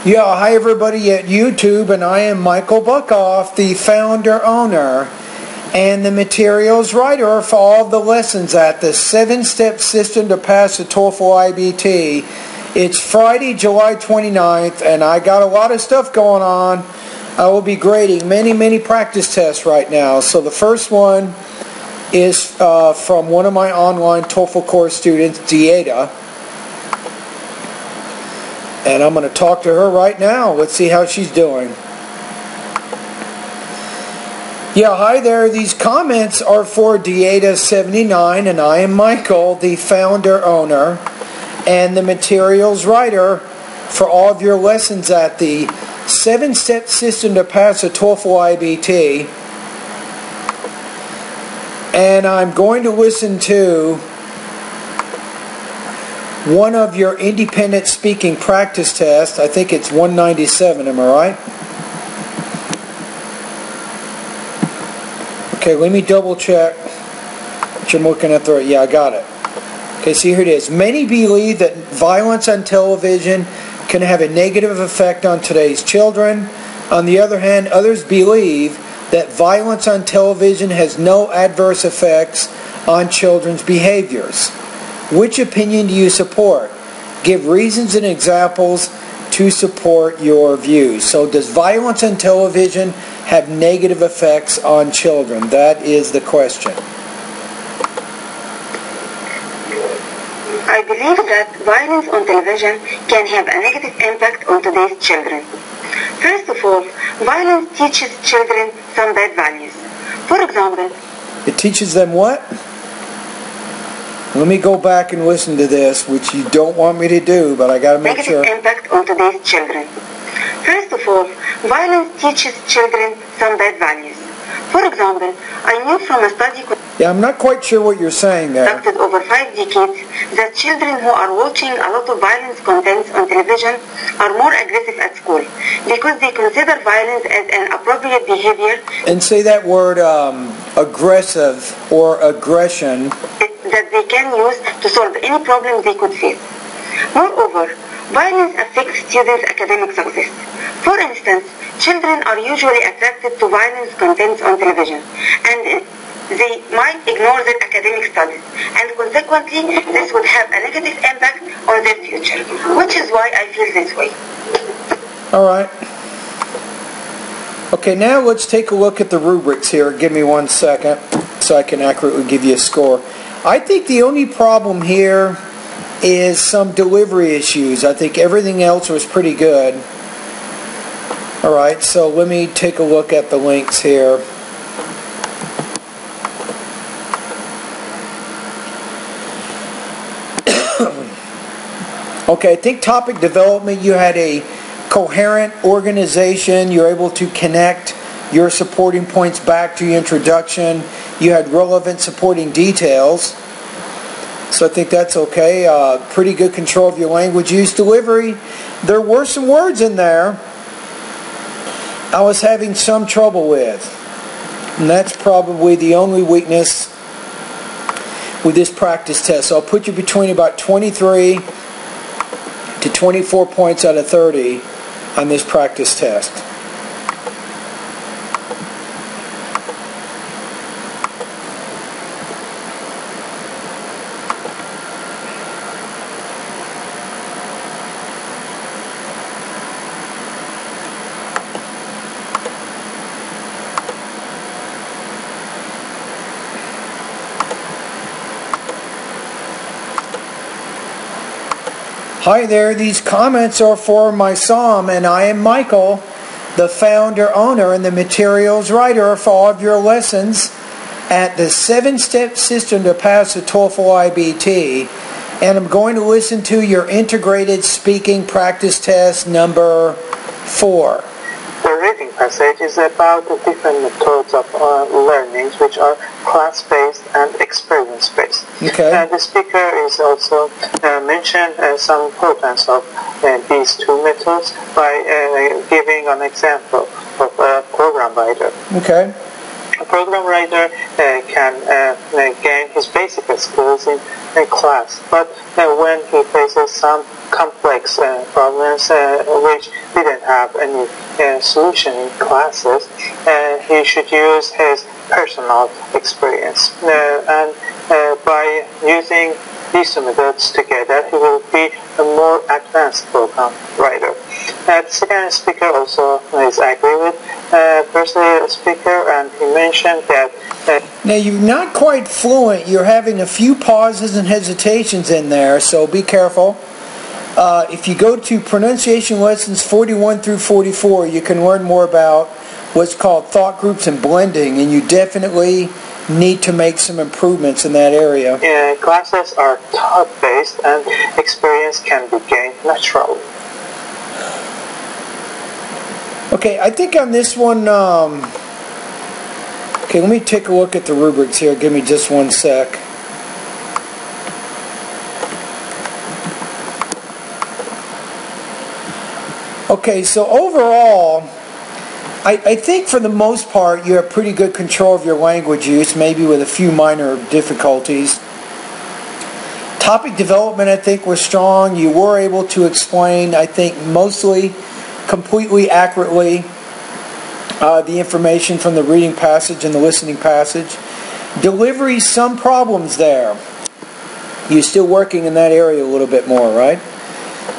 Yeah, hi everybody at YouTube, and I am Michael Buckoff, the founder, owner, and the materials writer for all of the lessons at the 7-Step System to Pass the TOEFL IBT. It's Friday, July 29th, and I got a lot of stuff going on. I will be grading many practice tests right now. So the first one is from one of my online TOEFL course students, Dieta. And I'm going to talk to her right now. Let's see how she's doing. Yeah, hi there. These comments are for Dieta79, and I am Michael, the founder, owner, and the materials writer for all of your lessons at the 7-Step System to Pass the TOEFL IBT. And I'm going to listen to one of your independent speaking practice tests. I think it's 197, am I right? Okay, let me double check that I'm looking at the right. Yeah, I got it. Okay, so here it is. Many believe that violence on television can have a negative effect on today's children. On the other hand, others believe that violence on television has no adverse effects on children's behaviors. Which opinion do you support? Give reasons and examples to support your views. So does violence on television have negative effects on children? That is the question. I believe that violence on television can have a negative impact on today's children. First of all, violence teaches children some bad values. For example, it teaches them what? Let me go back and listen to this, which you don't want me to do, but I got to make sure. Negative impact on today's children. First of all, violence teaches children some bad values. For example, I knew from a study yeah, I'm not quite sure what you're saying there. conducted over 5 decades that children who are watching a lot of violence contents on television are more aggressive at school because they consider violence as an appropriate behavior. And say that word aggressive or aggression. That they can use to solve any problem they could face. Moreover, violence affects students' academic success. For instance, children are usually attracted to violence contents on television, and they might ignore their academic studies, and consequently, this would have a negative impact on their future, which is why I feel this way. All right. Okay, now let's take a look at the rubrics here. Give me 1 second so I can accurately give you a score. I think the only problem here is some delivery issues. I think everything else was pretty good. All right, so let me take a look at the links here. Okay, I think topic development, you had a coherent organization. You're able to connect your supporting points back to your introduction. You had relevant supporting details. So I think that's okay. Pretty good control of your language use. Delivery, there were some words in there I was having some trouble with. And that's probably the only weakness with this practice test. So I'll put you between about 23 to 24 points out of 30 on this practice test. Hi there, these comments are for my psalm, and I am Michael, the founder, owner, and the materials writer for all of your lessons at the 7-Step System to Pass the TOEFL IBT. And I'm going to listen to your integrated speaking practice test number 4. The reading passage is about the different methods of learning, which are class-based and experience-based. Okay. And the speaker is also mentioned some importance of these two methods by giving an example of a program writer. Okay. A program writer can gain his basic skills in class, but when he faces some complex problems which have any solution in classes, he should use his personal experience. And by using these two methods together, he will be a more advanced program writer. The second speaker also is agree with first speaker, and he mentioned that now you're not quite fluent. You're having a few pauses and hesitations in there, so be careful. If you go to pronunciation lessons 41 through 44, you can learn more about what's called thought groups and blending, and you definitely need to make some improvements in that area. Classes are thought-based, and experience can be gained naturally. Okay, I think on this one, okay, let me take a look at the rubrics here. Give me just one sec. Okay, so overall, I think for the most part you have pretty good control of your language use, maybe with a few minor difficulties. Topic development, I think, was strong. You were able to explain, I think, mostly completely accurately the information from the reading passage and the listening passage. Delivery, some problems there. You're still working in that area a little bit more, right?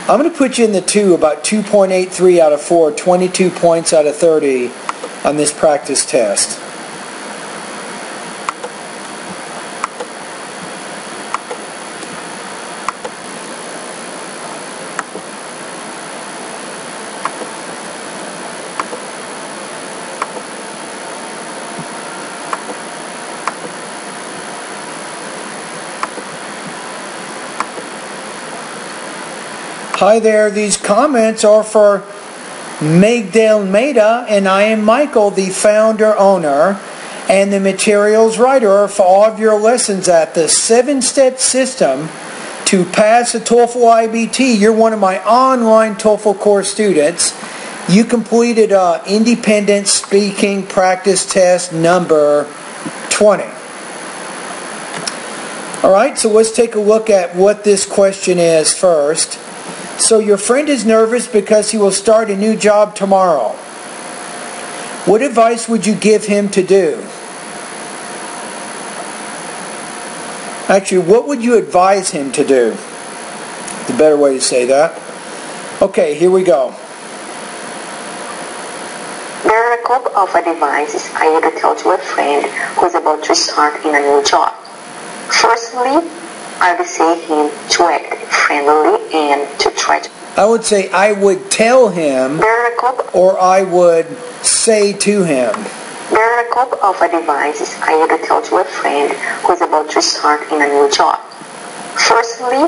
I'm going to put you in the 2, about 2.83 out of 4, 22 points out of 30 on this practice test. Hi there, these comments are for Megdale Maida, and I am Michael, the founder, owner, and the materials writer for all of your lessons at the 7-step system to pass the TOEFL IBT. You're one of my online TOEFL course students. You completed independent speaking practice test number 20. Alright, so let's take a look at what this question is first. So your friend is nervous because he will start a new job tomorrow. What advice would you give him to do? Actually, what would you advise him to do? The better way to say that. Okay, here we go. There are a couple of advices I would tell to a friend who is about to start in a new job. Firstly, I would say him to act friendly and to try to... I would say I would tell him, or I would say to him. There are a couple of advices I would tell to a friend who is about to start in a new job. Firstly,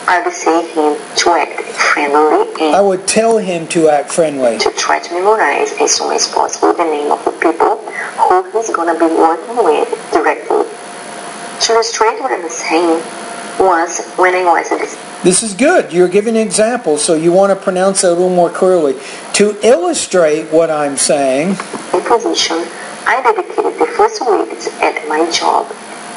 I would say him to act friendly and... I would tell him to act friendly. To try to memorize as soon as possible the name of the people who he's going to be working with directly. To illustrate what I'm saying, once when I was at this is good. You're giving examples, so you want to pronounce it a little more clearly. To illustrate what I'm saying, in position, I dedicated the first weeks at my job,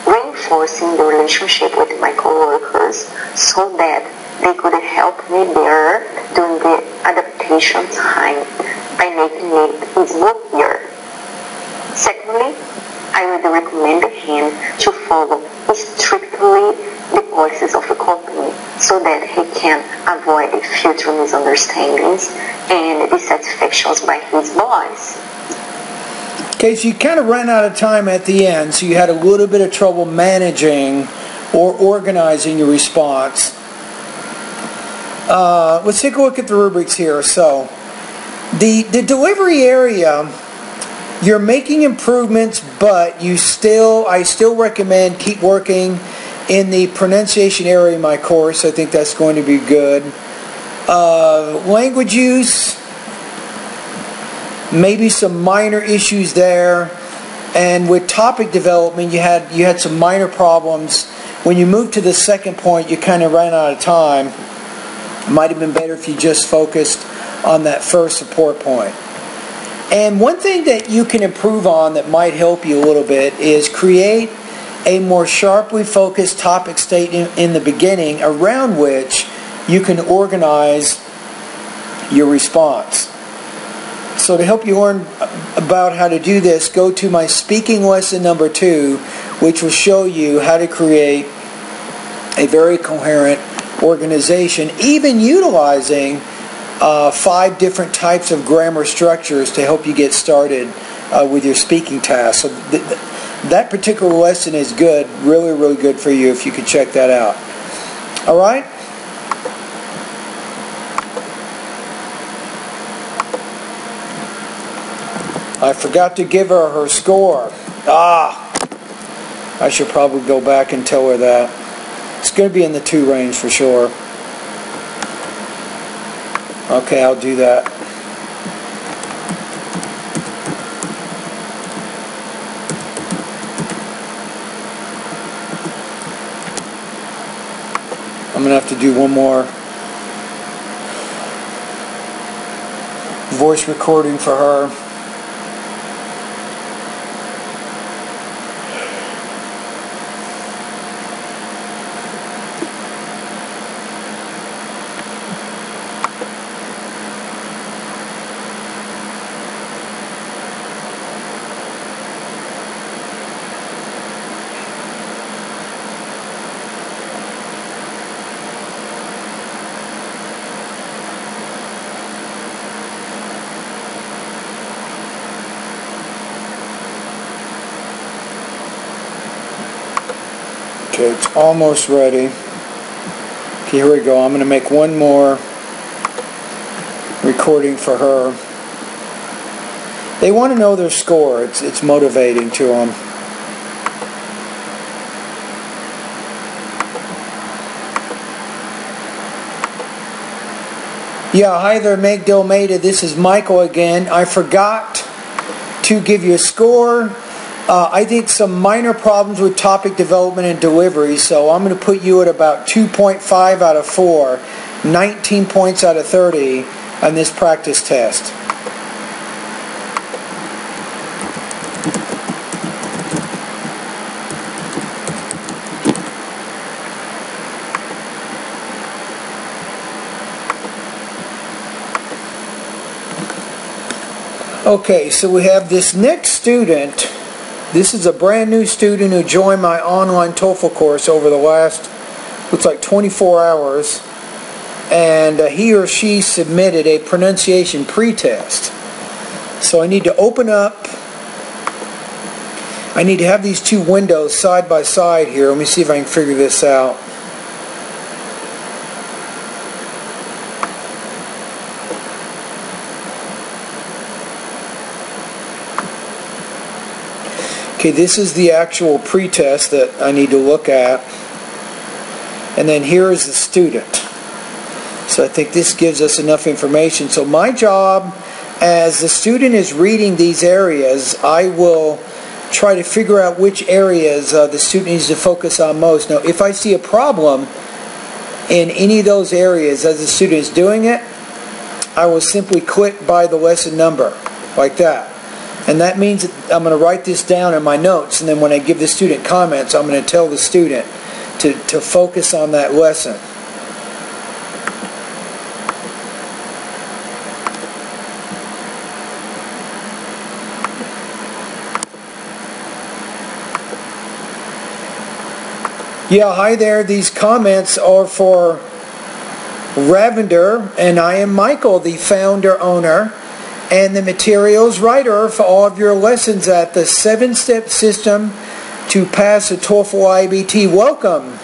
reinforcing the relationship with my coworkers so that they could help me better during the adaptation time by making it easier. Secondly, I would recommend him to follow strictly the policies of the company so that he can avoid future misunderstandings and dissatisfactions by his boss. Okay, so you kind of ran out of time at the end, so you had a little bit of trouble managing or organizing your response. Let's take a look at the rubrics here. So, the delivery area, you're making improvements, but I still recommend keep working in the pronunciation area of my course. I think that's going to be good. Language use, maybe some minor issues there. And with topic development, you had some minor problems. When you moved to the second point, you kind of ran out of time. It might have been better if you just focused on that first support point. And one thing that you can improve on that might help you a little bit is create a more sharply focused topic statement in the beginning around which you can organize your response. So to help you learn about how to do this, go to my speaking lesson number 2, which will show you how to create a very coherent organization, even utilizing 5 different types of grammar structures to help you get started with your speaking task. So that particular lesson is good, really, really good for you if you could check that out. All right? I forgot to give her score. I should probably go back and tell her that. It's going to be in the 2 range for sure. Okay, I'll do that. I'm going to have to do one more voice recording for her. Okay, it's almost ready. Okay, here we go. I'm going to make one more recording for her. They want to know their score. It's motivating to them. Yeah, hi there, Meg Delmeda. This is Michael again. I forgot to give you a score. I think some minor problems with topic development and delivery, so I'm going to put you at about 2.5 out of 4, 19 points out of 30 on this practice test. Okay, so we have this next student. This is a brand new student who joined my online TOEFL course over the last, looks like 24 hours. And he or she submitted a pronunciation pretest. So I need to open up, I need to have these 2 windows side by side here. Let me see if I can figure this out. Okay, this is the actual pretest that I need to look at. And then here is the student. So I think this gives us enough information. So my job, as the student is reading these areas, I will try to figure out which areas the student needs to focus on most. Now, if I see a problem in any of those areas as the student is doing it, I will simply click by the lesson number, like that. And that means that I'm going to write this down in my notes, and then when I give the student comments, I'm going to tell the student to focus on that lesson. Yeah, hi there. These comments are for Ravender, and I am Michael, the founder, owner, and the materials writer for all of your lessons at the 7-step system to pass a TOEFL IBT. Welcome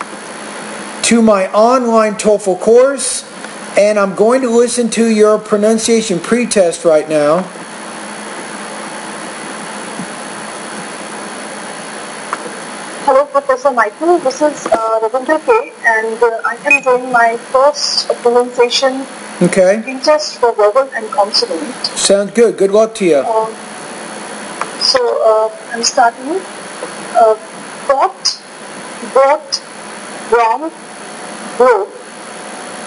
to my online TOEFL course, and I'm going to listen to your pronunciation pretest right now. Hello, Professor Michael. This is Ravindra K, and I am doing my first pronunciation pretest for vowel and consonant. Sounds good. Good luck to you. I'm starting. Bought, bought, wrong, broke,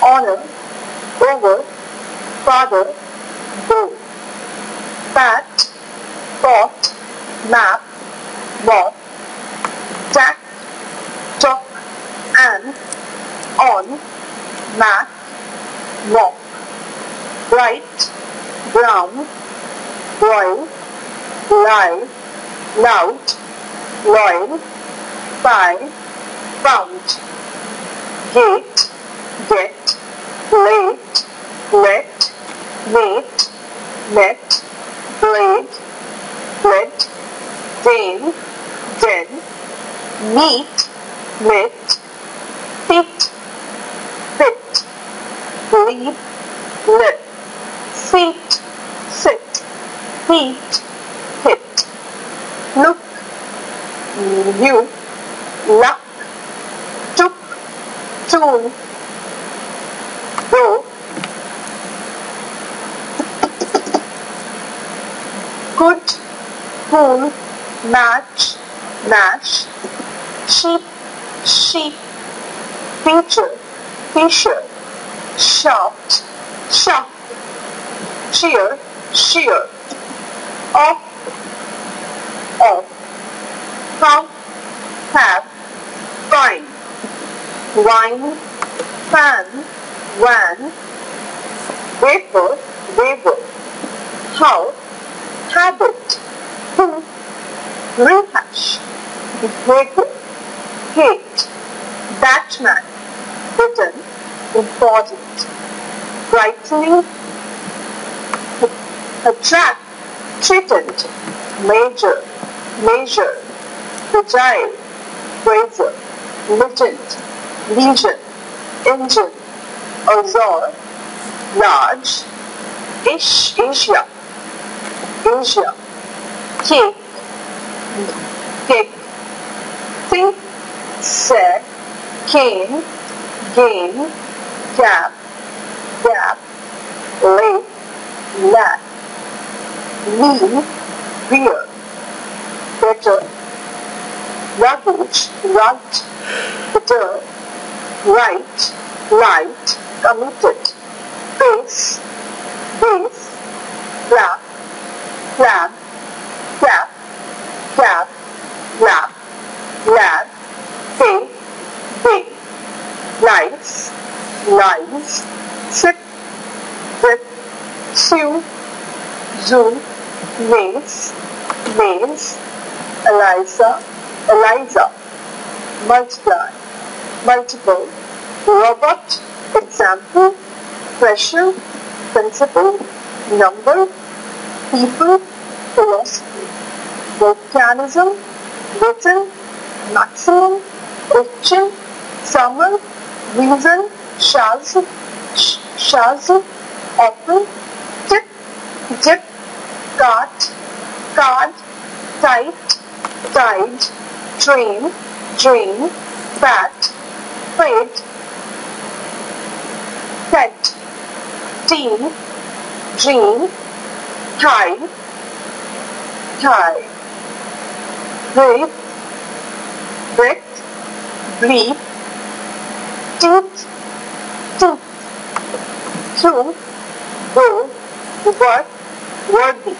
honor, over, father, go, pat, pot, map, bought, tack, talk, and, on, map, walk, right, brown, royal, lie, loud, loyal, buy, bound, gate, get, late, let, mate, met, blade, bled, dane, den, meet, met, fit, fit, lead, lip, feet, sit, heat, hit, look, view, luck, took, tune, go, good, cool, match, mash, sheep, sheep, feature, fisher, shaft, shaft, cheer, shear, off, off, have, have, fine, wine, fan, van, wafer, waver, how, habit, who, rehash, behavior, hate, batman, written, important, brightening, attract, threatened, major, measure, fragile, razor, legend, legion, engine, azure, large, Asia, Asia, cake, cake, think, said, cane, gain, gap, gap, lake, lack, lean, beer, better, luggage, right, better, right, light, committed, base, base, flap, flap, cap, cap, lap, lab, pay, big, lights, lines, sit, with, sue, zoo, maze, maze, Eliza, Eliza, multiply, multiple, robot, example, pressure, principle, number, people, philosophy, volcanism, written, maximum, urchin, summer, reason, shaz, often, tip, dip, cart, card, tight, tide, train, drain, fat, fate, pet, teen, dream, tie, tie, breath, breath, bleep, teeth, tooth, through, go, work, worthy.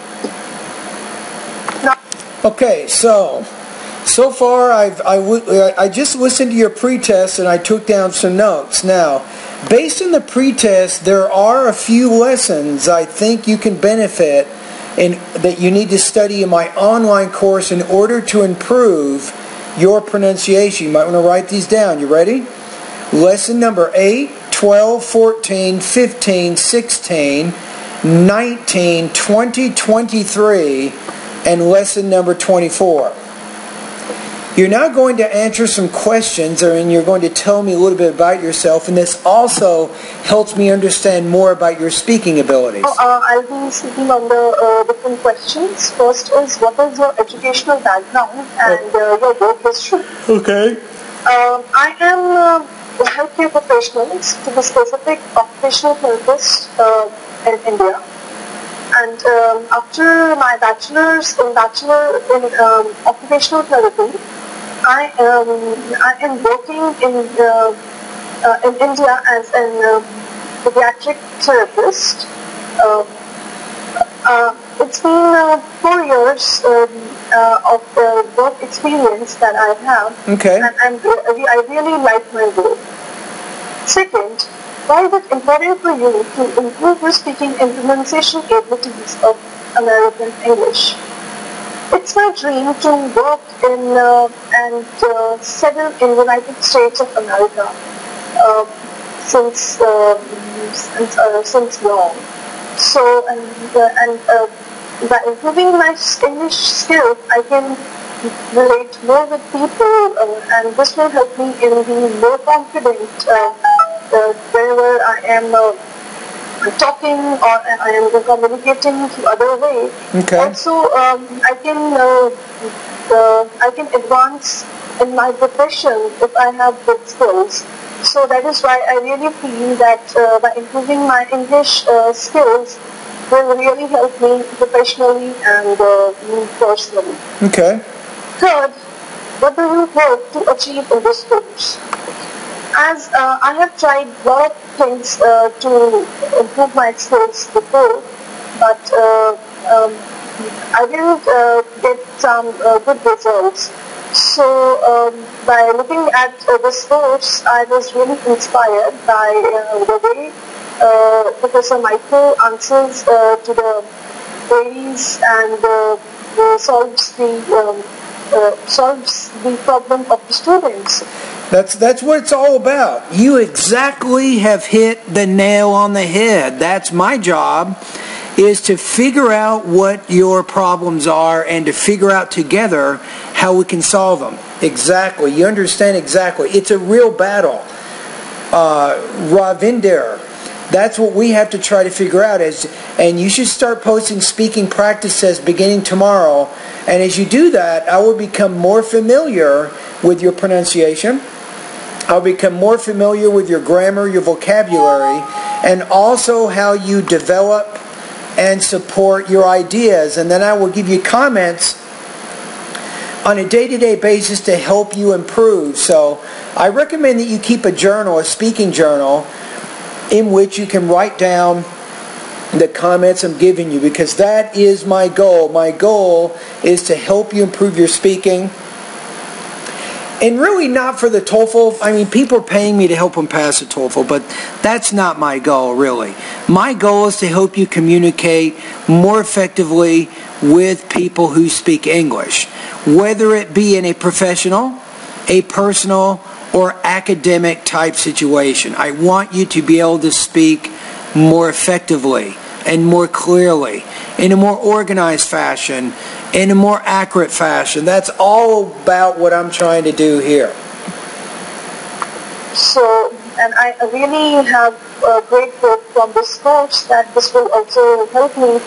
Okay, so far I just listened to your pretest and I took down some notes. Now, based on the pretest, there are a few lessons I think you can benefit in that you need to study in my online course in order to improve your pronunciation. You might want to write these down. You ready? Lesson number 8, 12, 14, 15, 16, 19, 20, 23, and lesson number 24. You're now going to answer some questions, and you're going to tell me a little bit about yourself, and this also helps me understand more about your speaking abilities. I'll be speaking on the different questions. First is, what is your educational background and your work history? Okay. I am a healthcare professional, to be specific, occupational therapist in India. And after my bachelor in occupational therapy, I am working in India as a pediatric therapist. It's been 4 years of work experience that I have, okay. And I really like my work. Second, why is it important for you to improve your speaking and pronunciation abilities of American English? It's my dream to work in and settle in the United States of America since long. So, by improving my English skills, I can relate more with people, and this will help me in being more confident whenever I am talking or I am communicating the other way. Okay. Also, I can advance in my profession if I have good skills. So that is why I really feel that by improving my English skills will really help me professionally and me personally. Okay. Third, what do you hope to achieve in this course? As I have tried a lot of things to improve my skills before, but I didn't get some good results. So by looking at this course, I was really inspired by the way Professor Michael answers to the queries and solves the problem of the students. That's what it's all about. You exactly have hit the nail on the head. That's my job, is to figure out what your problems are and to figure out together how we can solve them. Exactly. You understand exactly. It's a real battle. Ravinder, that's what we have to try to figure out. And you should start posting speaking practices beginning tomorrow. And as you do that, I will become more familiar with your pronunciation. I'll become more familiar with your grammar, your vocabulary, and also how you develop and support your ideas. And then I will give you comments on a day-to-day basis to help you improve. So I recommend that you keep a journal, a speaking journal, in which you can write down the comments I'm giving you, because that is my goal. My goal is to help you improve your speaking. And really not for the TOEFL. I mean, people are paying me to help them pass the TOEFL, but that's not my goal, really. My goal is to help you communicate more effectively with people who speak English, whether it be in a professional, a personal, or academic type situation. I want you to be able to speak more effectively and more clearly, in a more organized fashion, in a more accurate fashion. That's all about what I'm trying to do here. So, and I really have a great hope from this course that this will also help me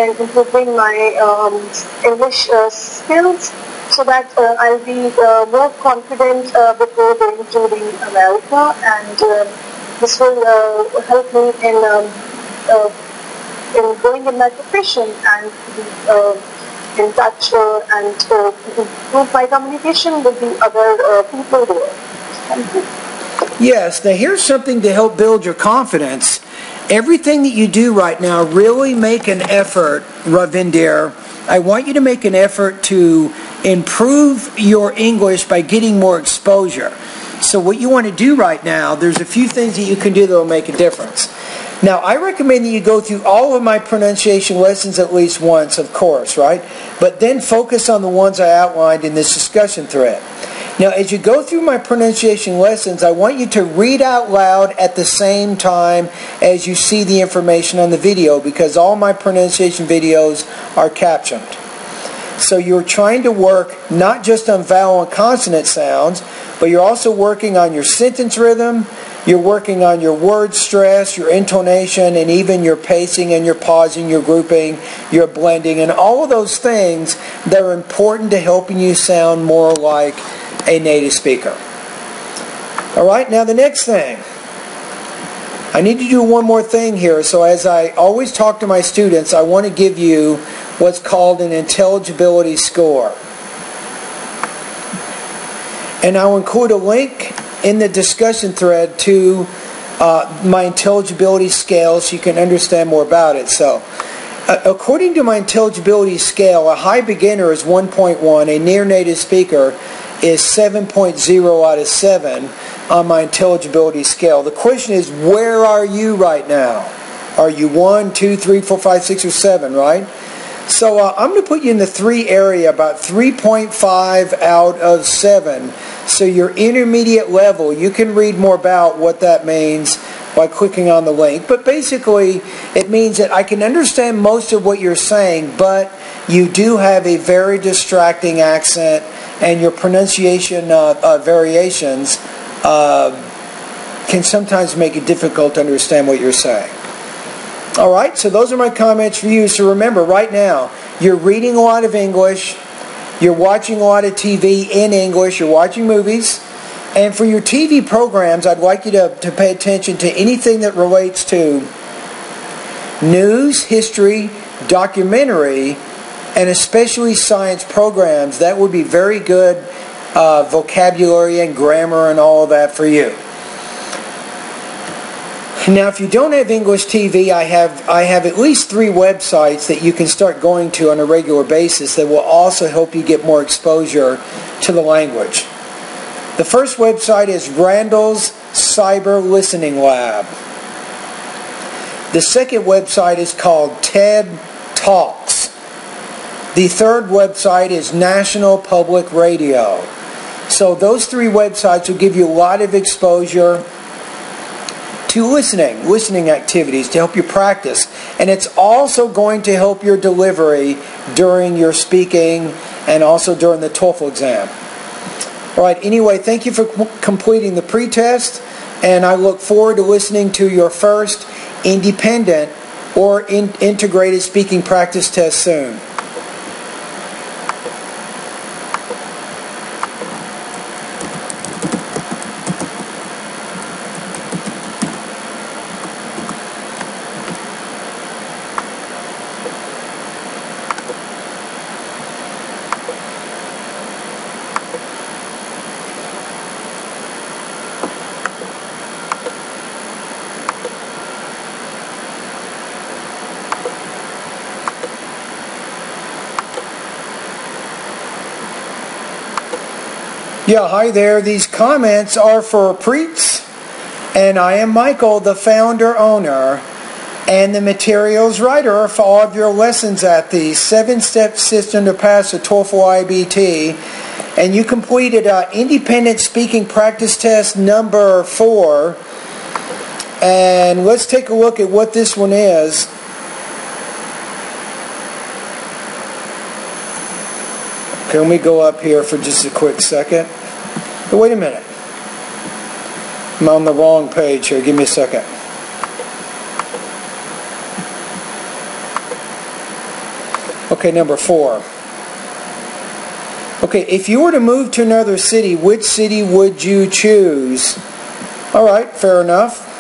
in improving my English skills, so that I'll be more confident before going to America, and this will help me in going in my profession and in touch and improve my communication with the other people there. Thank you. Yes, now here's something to help build your confidence. Everything that you do right now, really make an effort, Ravinder. I want you to make an effort to improve your English by getting more exposure. So what you want to do right now, there's a few things that you can do that will make a difference. Now, I recommend that you go through all of my pronunciation lessons at least once, of course, right? But then focus on the ones I outlined in this discussion thread. Now, as you go through my pronunciation lessons, I want you to read out loud at the same time as you see the information on the video, because all my pronunciation videos are captioned. So you're trying to work not just on vowel and consonant sounds, but you're also working on your sentence rhythm, you're working on your word stress, your intonation, and even your pacing and your pausing, your grouping, your blending, and all of those things that are important to helping you sound more like a native speaker. All right, now the next thing. I need to do one more thing here. So as I always talk to my students, I want to give you what's called an Intelligibility Score. And I'll include a link in the discussion thread to my intelligibility scale so you can understand more about it. So, according to my intelligibility scale, a high beginner is 1.1, a near native speaker is 7.0 out of 7, on my intelligibility scale. The question is, where are you right now? Are you 1, 2, 3, 4, 5, 6, or 7, right? So I'm going to put you in the 3 area, about 3.5 out of 7. So your intermediate level, you can read more about what that means by clicking on the link. But basically, it means that I can understand most of what you're saying, but you do have a very distracting accent, and your pronunciation variations can sometimes make it difficult to understand what you're saying. Alright, so those are my comments for you. So remember, right now, you're reading a lot of English, you're watching a lot of TV in English, you're watching movies, and for your TV programs, I'd like you to pay attention to anything that relates to news, history, documentary, and especially science programs. That would be very good vocabulary and grammar and all of that for you. Now, if you don't have English TV, I have at least 3 websites that you can start going to on a regular basis that will also help you get more exposure to the language. The first website is Randall's Cyber Listening Lab. The second website is called TED Talks. The third website is National Public Radio. So those 3 websites will give you a lot of exposure to listening activities to help you practice. And it's also going to help your delivery during your speaking and also during the TOEFL exam. Alright, anyway, thank you for completing the pretest, and I look forward to listening to your first independent or integrated speaking practice test soon. Yeah, hi there. These comments are for Pretest, and I am Michael, the founder, owner, and the materials writer for all of your lessons at the 7-step system to pass the TOEFL IBT. And you completed independent speaking practice test number 4. And let's take a look at what this one is. Okay, let me go up here for just a quick second. But wait a minute. I'm on the wrong page here. Give me a second. Okay, number 4. Okay, if you were to move to another city, which city would you choose? Alright, fair enough.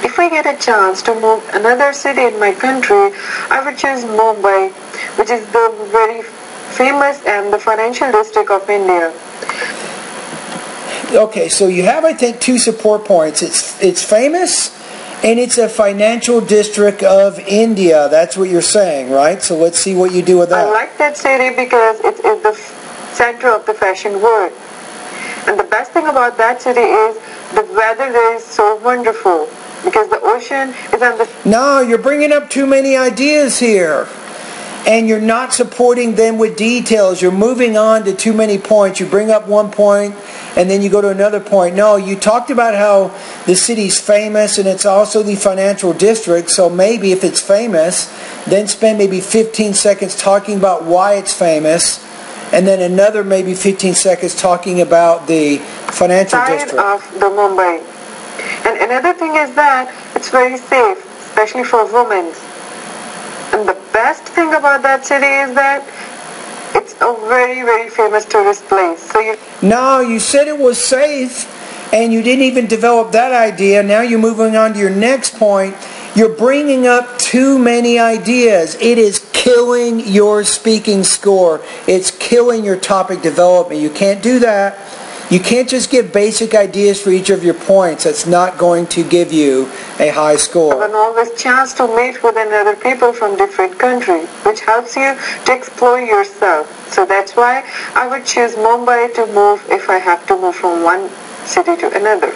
If I get a chance to move another city in my country, I would choose Mumbai, which is the very famous and the financial district of India. Okay, so you have, I think, 2 support points. It's famous, and it's a financial district of India. That's what you're saying, right? So let's see what you do with that. I like that city because it is the center of the fashion world. And the best thing about that city is the weather there is so wonderful. Because the ocean is on the... No, you're bringing up too many ideas here. And you're not supporting them with details. You're moving on to too many points. You bring up one point, and then you go to another point. No, you talked about how the city's famous, and it's also the financial district. So maybe if it's famous, then spend maybe 15 seconds talking about why it's famous. And then another maybe 15 seconds talking about the financial district. Of the Mumbai. And another thing is that it's very safe, especially for women. And the best thing about that city is that it's a very, very famous tourist place. So No, you said it was safe, and you didn't even develop that idea. Now you're moving on to your next point. You're bringing up too many ideas. It is killing your speaking score. It's killing your topic development. You can't do that. You can't just give basic ideas for each of your points. That's not going to give you a high score. Have an always chance to meet with another people from different countries, which helps you to explore yourself. So that's why I would choose Mumbai to move if I have to move from one city to another.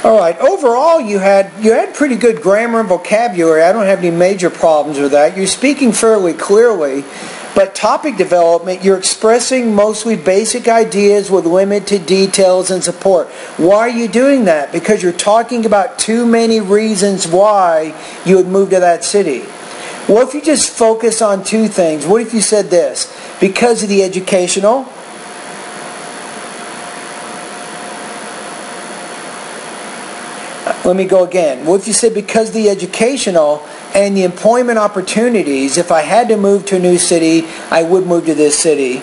All right. Overall, you had pretty good grammar and vocabulary. I don't have any major problems with that. You're speaking fairly clearly. But topic development, you're expressing mostly basic ideas with limited details and support. Why are you doing that? Because you're talking about too many reasons why you would move to that city. What if you just focus on two things? What if you said this? Because of the educational. Let me go again. What if you said because of the educational and the employment opportunities, if I had to move to a new city, I would move to this city.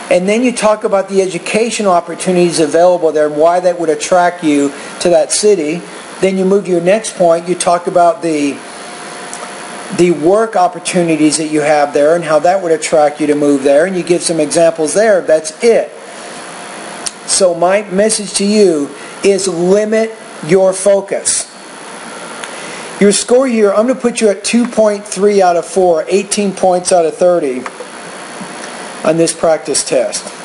And then you talk about the educational opportunities available there and why that would attract you to that city. Then you move to your next point. You talk about the work opportunities that you have there and how that would attract you to move there. And you give some examples there. That's it. So my message to you is limit your focus. Your score here, I'm going to put you at 2.3 out of 4, 18 points out of 30 on this practice test.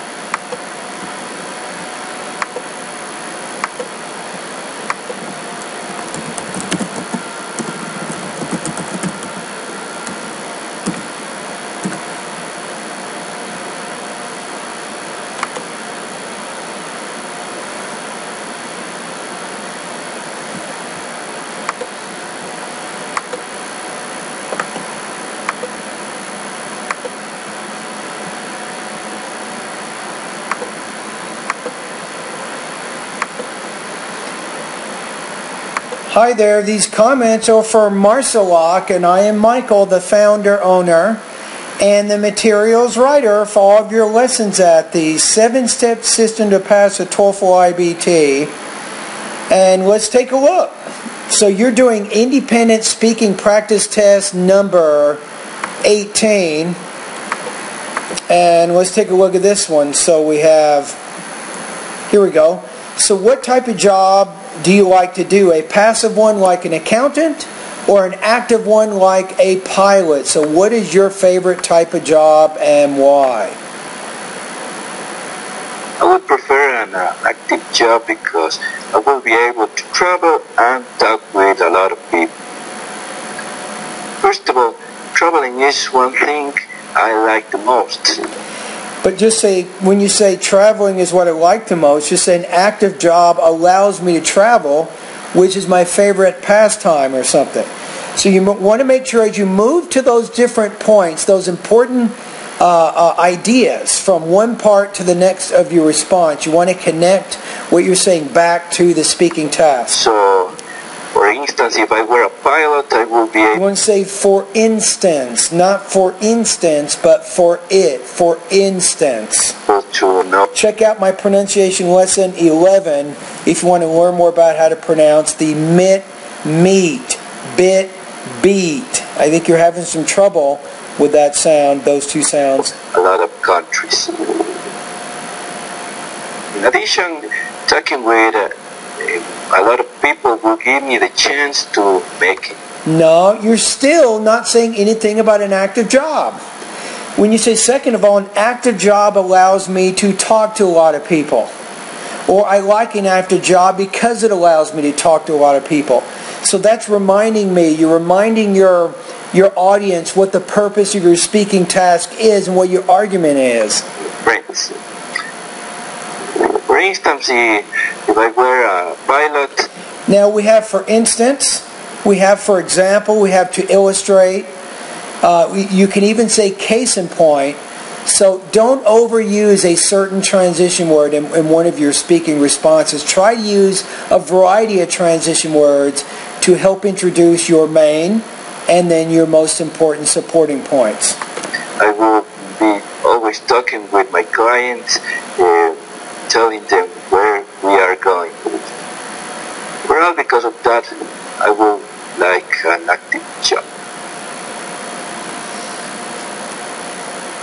Hi there, these comments are for Marcelak, and I am Michael, the founder, owner, and the materials writer for all of your lessons at the 7-step system to pass a TOEFL IBT. And let's take a look. So you're doing independent speaking practice test number 18. And let's take a look at this one. So we have, here we go. So what type of job do you like to do? A passive one like an accountant or an active one like a pilot? So what is your favorite type of job and why? I would prefer an active job because I will be able to travel and talk with a lot of people. First of all, traveling is one thing I like the most. But just say, when you say traveling is what I like the most, just say an active job allows me to travel, which is my favorite pastime or something. So you want to make sure as you move to those different points, those important ideas from one part to the next of your response, you want to connect what you're saying back to the speaking task. So, for instance, if I were a pilot, I would be able... You want to say for instance, not for instance, but for it, for instance. to know. Check out my pronunciation lesson 11 if you want to learn more about how to pronounce the mit, meet, bit, beat. I think you're having some trouble with that sound, those two sounds. A lot of countries. In addition, talking with a lot of people will give me the chance to make it. No, you're still not saying anything about an active job. When you say, second of all, an active job allows me to talk to a lot of people. Or I like an active job because it allows me to talk to a lot of people. So that's reminding me, you're reminding your audience what the purpose of your speaking task is and what your argument is. Right. For instance, if I were a pilot... Now we have for instance, we have for example, we have to illustrate. You can even say case in point. So don't overuse a certain transition word in one of your speaking responses. Try to use a variety of transition words to help introduce your main and then your most important supporting points. I will be always talking with my clients, telling them where we are going. Well, because of that, I will like an active job.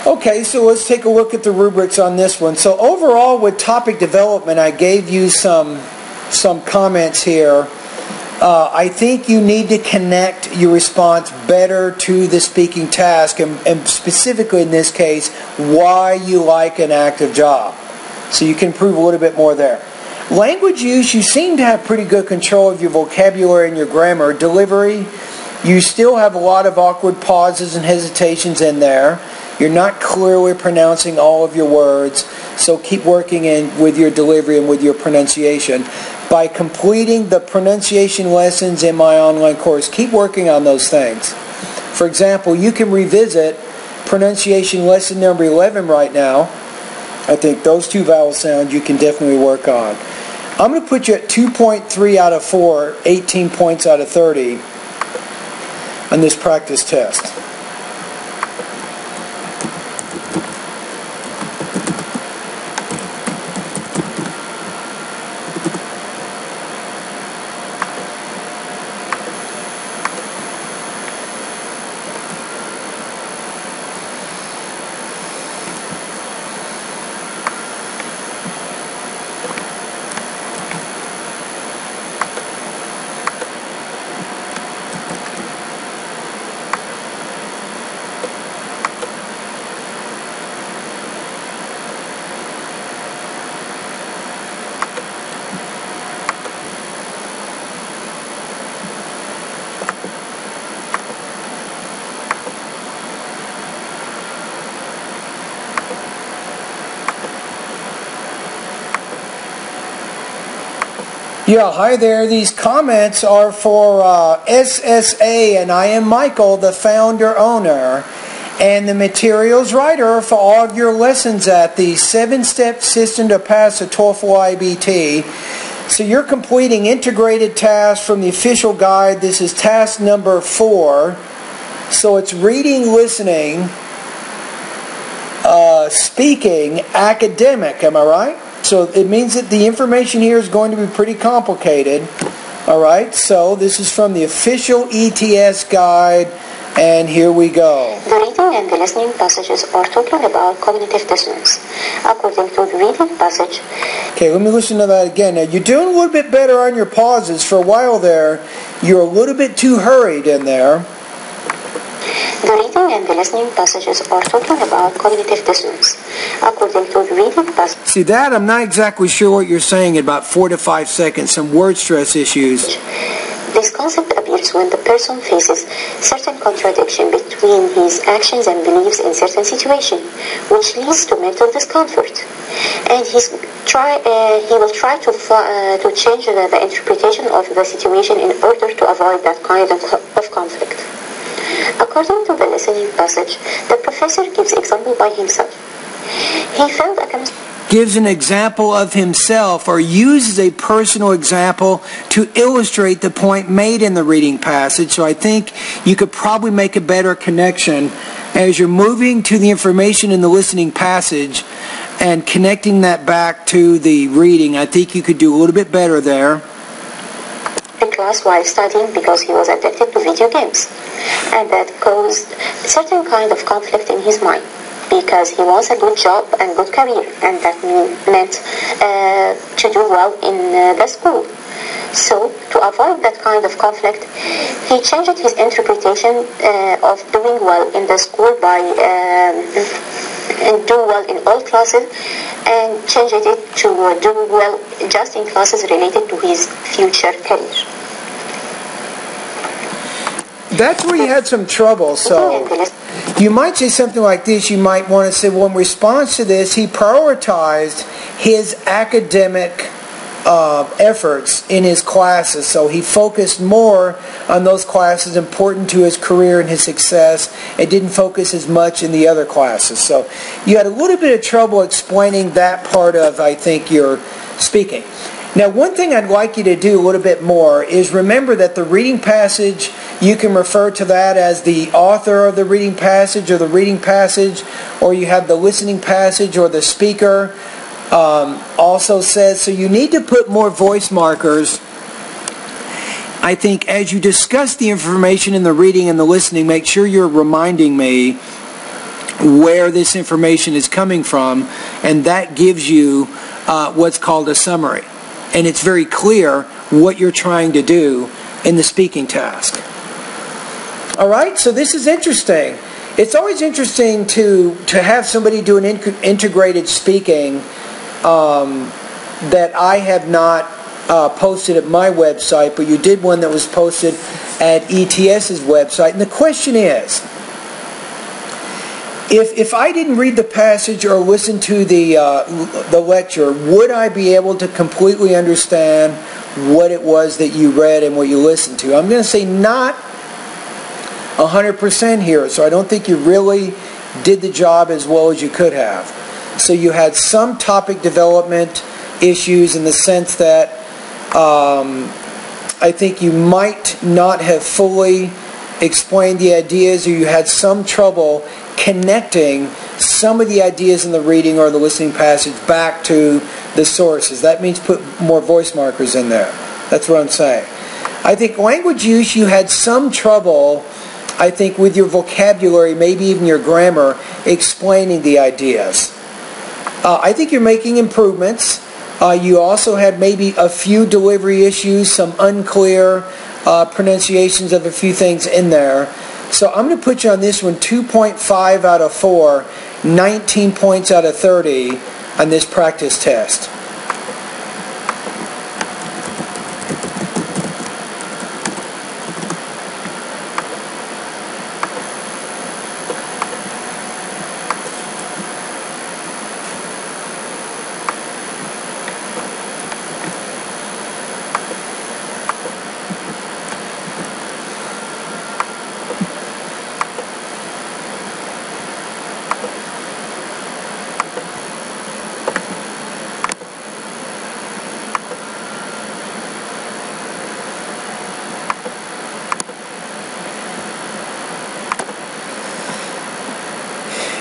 Okay, so let's take a look at the rubrics on this one. So overall, with topic development, I gave you some comments here. I think you need to connect your response better to the speaking task, and specifically in this case, why you like an active job. So you can improve a little bit more there. Language use, you seem to have pretty good control of your vocabulary and your grammar. Delivery, you still have a lot of awkward pauses and hesitations in there. You're not clearly pronouncing all of your words, so keep working with your delivery and with your pronunciation. By completing the pronunciation lessons in my online course, keep working on those things. For example, you can revisit pronunciation lesson number 11 right now. I think those two vowel sounds you can definitely work on. I'm going to put you at 2.3 out of 4, 18 points out of 30 on this practice test. Yeah, hi there. These comments are for SSA, and I am Michael, the founder owner, and the materials writer for all of your lessons at the 7-step system to pass the TOEFL IBT. So you're completing integrated tasks from the official guide. This is task number 4. So it's reading, listening, speaking, academic. Am I right? So it means that the information here is going to be pretty complicated. Alright, so this is from the official ETS guide, and here we go. The reading and the listening passages are talking about cognitive dissonance. According to the reading passage... Okay, let me listen to that again. Now, you're doing a little bit better on your pauses. For a while there, you're a little bit too hurried in there. The reading and the listening passages are talking about cognitive dissonance. According to the reading passage... See that? I'm not exactly sure what you're saying in about 4 to 5 seconds. Some word stress issues. This concept appears when the person faces certain contradiction between his actions and beliefs in certain situation, which leads to mental discomfort. And he will try to change the interpretation of the situation in order to avoid that kind of conflict. According to the listening passage, the professor gives example by himself. He felt gives an example of himself or uses a personal example to illustrate the point made in the reading passage. So I think you could probably make a better connection as you're moving to the information in the listening passage and connecting that back to the reading. I think you could do a little bit better there. In class while studying because he was addicted to video games, and that caused certain kind of conflict in his mind because he wants a good job and good career, and that meant to do well in the school. So to avoid that kind of conflict, he changed his interpretation of doing well in the school by and do well in all classes, and changed it to do well just in classes related to his future career. That's where you had some trouble. So you might say something like this. You might want to say, well, in response to this, he prioritized his academic efforts in his classes. So he focused more on those classes important to his career and his success, and didn't focus as much in the other classes. So you had a little bit of trouble explaining that part of, I think, your speaking. Now, one thing I'd like you to do a little bit more is remember that the reading passage, you can refer to that as the author of the reading passage or the reading passage, or you have the listening passage or the speaker also says. So you need to put more voice markers. I think as you discuss the information in the reading and the listening, make sure you're reminding me where this information is coming from, and that gives you what's called a summary. And it's very clear what you're trying to do in the speaking task. All right, so this is interesting. It's always interesting to have somebody do an integrated speaking that I have not posted at my website, but you did one that was posted at ETS's website. And the question is, if I didn't read the passage or listen to the lecture, would I be able to completely understand what it was that you read and what you listened to? I'm going to say not 100% here, so I don't think you really did the job as well as you could have. So you had some topic development issues in the sense that I think you might not have fully explained the ideas, or you had some trouble connecting some of the ideas in the reading or the listening passage back to the sources. That means put more voice markers in there. That's what I'm saying. I think language use, you had some trouble, I think, with your vocabulary, maybe even your grammar, explaining the ideas. I think you're making improvements. You also had maybe a few delivery issues, some unclear pronunciations of a few things in there. So I'm going to put you on this one 2.5 out of 4, 19 points out of 30 on this practice test.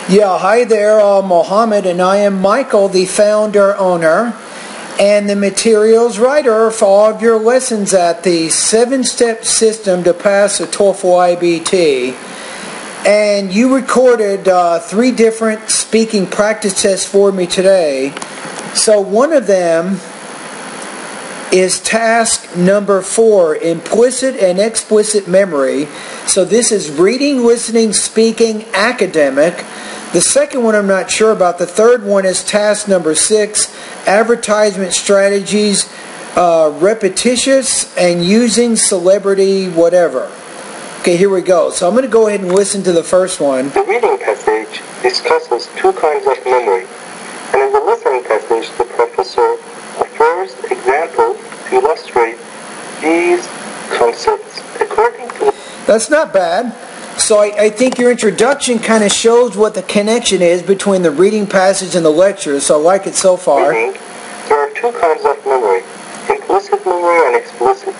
Yeah, hi there, Mohammed, and I am Michael, the founder, owner, and the materials writer for all of your lessons at the 7-step system to pass a TOEFL IBT. And you recorded 3 different speaking practice tests for me today. So one of them is task number 4, implicit and explicit memory. So this is reading, listening, speaking, academic. The second one I'm not sure about. The third one is task number 6, advertisement strategies, repetitious and using celebrity whatever. Okay, here we go. So I'm going to go ahead and listen to the first one. The reading passage discusses 2 kinds of memory. And in the listening passage, the professor offers examples to illustrate these concepts. According to... That's not bad. So I think your introduction kind of shows what the connection is between the reading passage and the lecture, so I like it so far. Reading, there are 2 kinds of memory, implicit memory and explicit.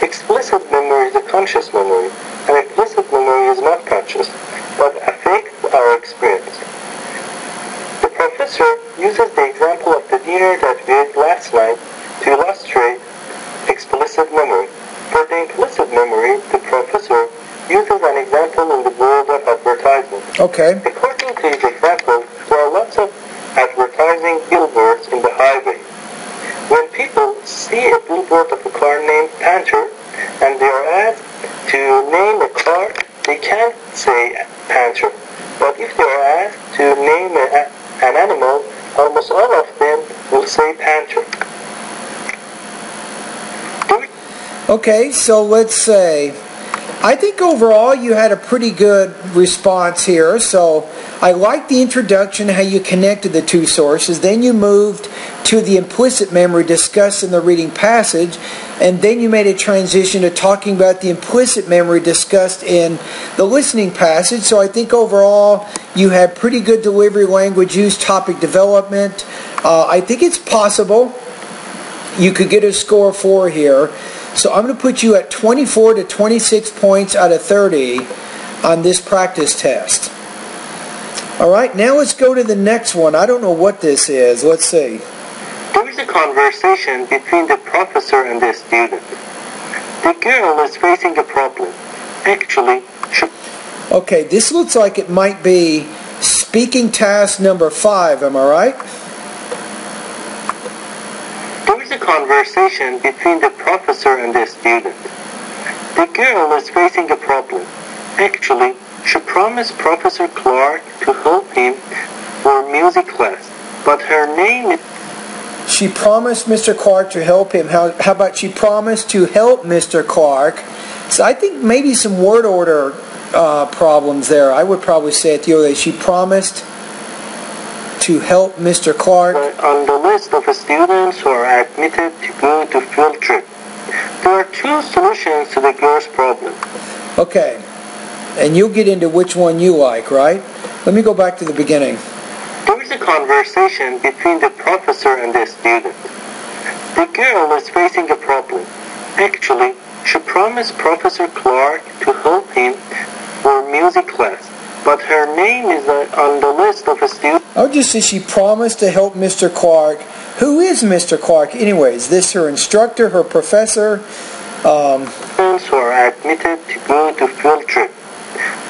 Explicit memory is a conscious memory, and implicit memory is not conscious, but affects our experience. The professor uses the example of the dinner that we had last night to illustrate explicit memory. For the implicit memory, the professor uses an example in the world of advertising. Okay. According to his example, there are lots of advertising billboards in the highway. When people see a billboard of a car named Panther and they are asked to name a car, they can't say Panther. But if they are asked to name an animal, almost all of them will say Panther. Okay, so let's say, I think overall you had a pretty good response here. So I like the introduction, how you connected the 2 sources. Then you moved to the implicit memory discussed in the reading passage. And then you made a transition to talking about the implicit memory discussed in the listening passage. So I think overall you had pretty good delivery, language use, topic development. I think it's possible you could get a score 4 here. So I'm going to put you at 24 to 26 points out of 30 on this practice test. Alright, now let's go to the next one. I don't know what this is. Let's see. There is a conversation between the professor and the student. The girl is facing a problem. Actually, Okay, this looks like it might be speaking task number 5, am I right? There is a conversation between the professor and the student. The girl is facing a problem. Actually, she promised Professor Clark to help him for music class, but her name is... She promised Mr. Clark to help him. How about she promised to help Mr. Clark? So I think maybe some word order problems there. I would probably say it the other way. She promised to help Mr. Clark. On the list of students who are admitted to go to field trip, there are 2 solutions to the girl's problem. Okay, and you'll get into which one you like, right? Let me go back to the beginning. There is a conversation between the professor and the student. The girl is facing a problem. Actually, she promised Professor Clark to help him for music class, but her name is on the list of students. I'll just say she promised to help Mr. Clark. Who is Mr. Clark anyways? This her instructor, her professor? Students who are admitted to go to field trip.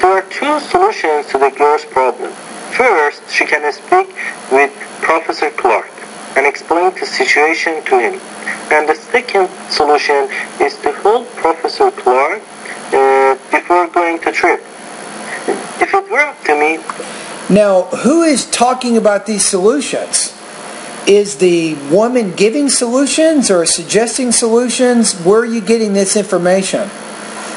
There are 2 solutions to the girl's problem. First, she can speak with Professor Clark and explain the situation to him. And the second solution is to help Professor Clark before going to trip. If it were up to me... Now, who is talking about these solutions? Is the woman giving solutions or suggesting solutions? Where are you getting this information?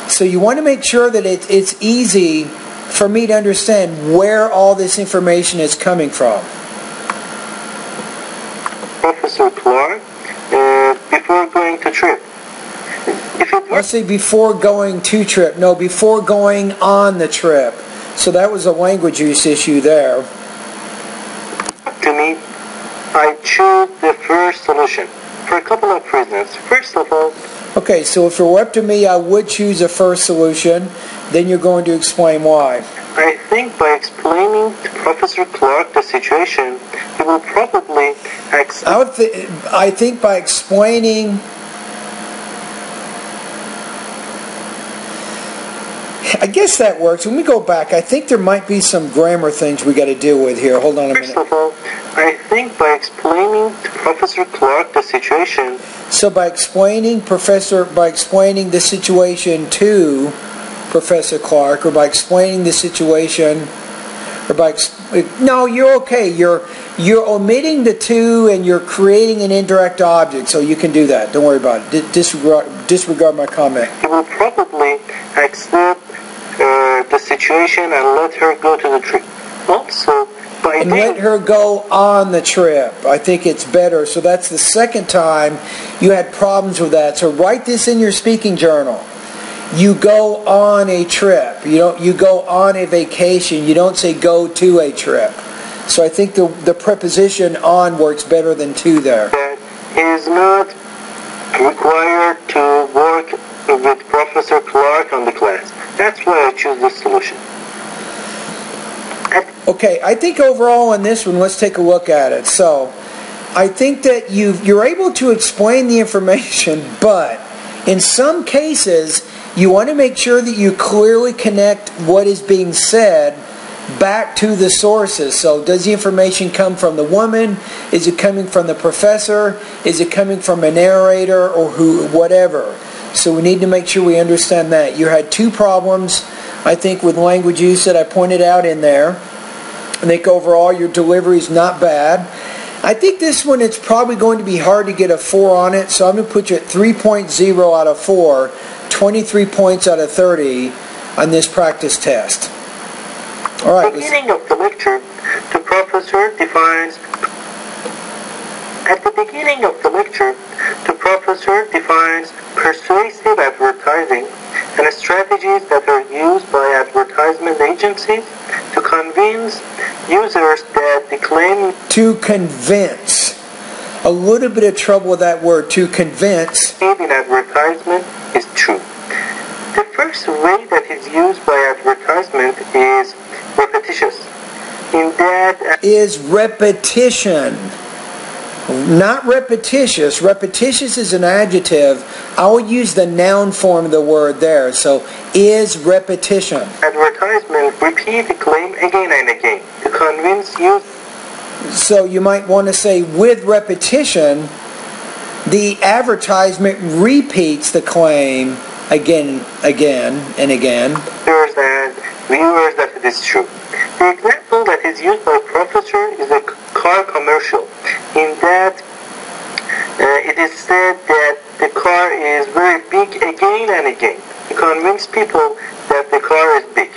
So you want to make sure that it's easy for me to understand where all this information is coming from. Professor Clark, before going to trip. Let's say before going to trip. No, before going on the trip. So that was a language use issue there. To me, I choose the first solution for a couple of reasons. First of all... Okay, so if it were up to me, I would choose the first solution. Then you're going to explain why. I think by explaining to Professor Clark the situation, he will probably accept... I think by explaining... I guess that works. When we go back, I think there might be some grammar things we got to deal with here. Hold on a minute. First of all, I think by explaining to Professor Clark the situation... So by explaining the situation to Professor Clark, or by explaining the situation, or by no, you're okay. You're omitting the to, and you're creating an indirect object, so you can do that. Don't worry about it. Disregard my comment. He will probably accept the situation and let her go to the trip. Also, and let her go on the trip. I think it's better. So that's the second time you had problems with that. So write this in your speaking journal. You go on a trip. You go on a vacation. You don't say go to a trip. So I think the preposition on works better than to there. He is not required to work with Professor Clark on the class. That's why I choose this solution. Okay, I think overall on this one, let's take a look at it. So, I think that you're able to explain the information, but in some cases, you want to make sure that you clearly connect what is being said back to the sources. So, does the information come from the woman? Is it coming from the professor? Is it coming from a narrator or whatever? So, we need to make sure we understand that. You had 2 problems, I think, with language use that I pointed out in there. I think overall your delivery is not bad. I think this one, it's probably going to be hard to get a 4 on it, so I'm going to put you at 3.0 out of 4, 23 points out of 30 on this practice test. All right. At the beginning of the lecture, the professor defines... At the beginning of the lecture, the professor defines persuasive advertising and strategies that are used by advertisement agencies to convince users that the claim... To convince. A little bit of trouble with that word, to convince. ...in advertisement is true. The first way that is used by advertisement is repetitious. In that... Is repetition. Not repetitious. Repetitious is an adjective. I will use the noun form of the word there. So, is repetition. Advertisement repeat the claim again and again to convince you. So you might want to say, with repetition, the advertisement repeats the claim again and again. Viewers that it is true. The example that is used by Professor is a car commercial, in that it is said that the car is very big again and again to convince people that the car is big.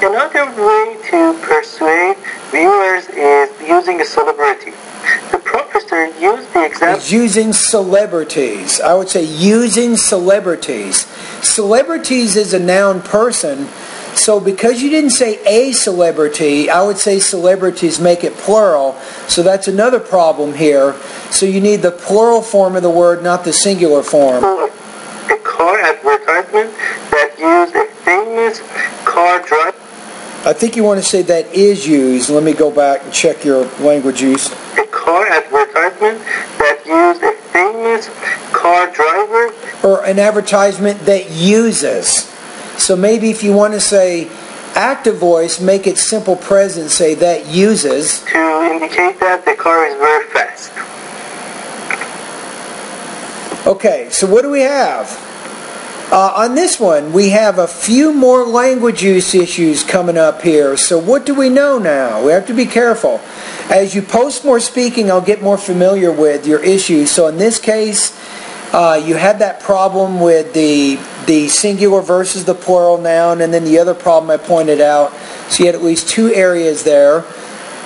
Another way to persuade viewers is using a celebrity. The professor used the example. Using celebrities. I would say using celebrities. Celebrities is a noun person. So because you didn't say a celebrity, I would say celebrities, make it plural. So that's another problem here. So you need the plural form of the word, not the singular form. A car advertisement that used a famous car driver. I think you want to say that is used. Let me go back and check your language use. A car advertisement that used a famous car driver. Or an advertisement that uses. So maybe if you want to say active voice, make it simple present, say that uses. To indicate that the car is very fast. Okay, so what do we have? On this one, we have a few more language use issues coming up here. So what do we know now? We have to be careful. As you post more speaking, I'll get more familiar with your issues. So in this case, you had that problem with the singular versus the plural noun, and then the other problem I pointed out. So you had at least two areas there.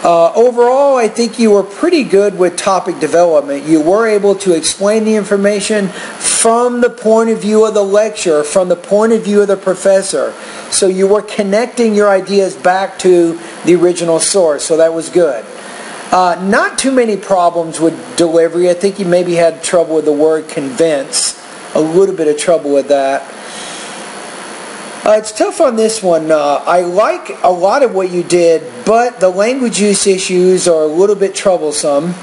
Overall, I think you were pretty good with topic development. You were able to explain the information from the point of view of the lecturer, from the point of view of the professor. So you were connecting your ideas back to the original source, so that was good. Not too many problems with delivery. I think you maybe had trouble with the word convince. A little bit of trouble with that. It's tough on this one. I like a lot of what you did, but the language use issues are a little bit troublesome.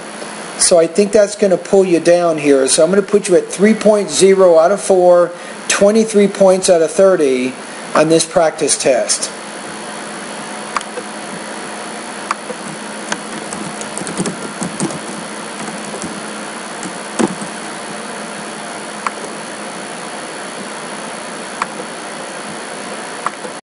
So I think that's going to pull you down here. So I'm going to put you at 3.0 out of 4, 23 points out of 30 on this practice test.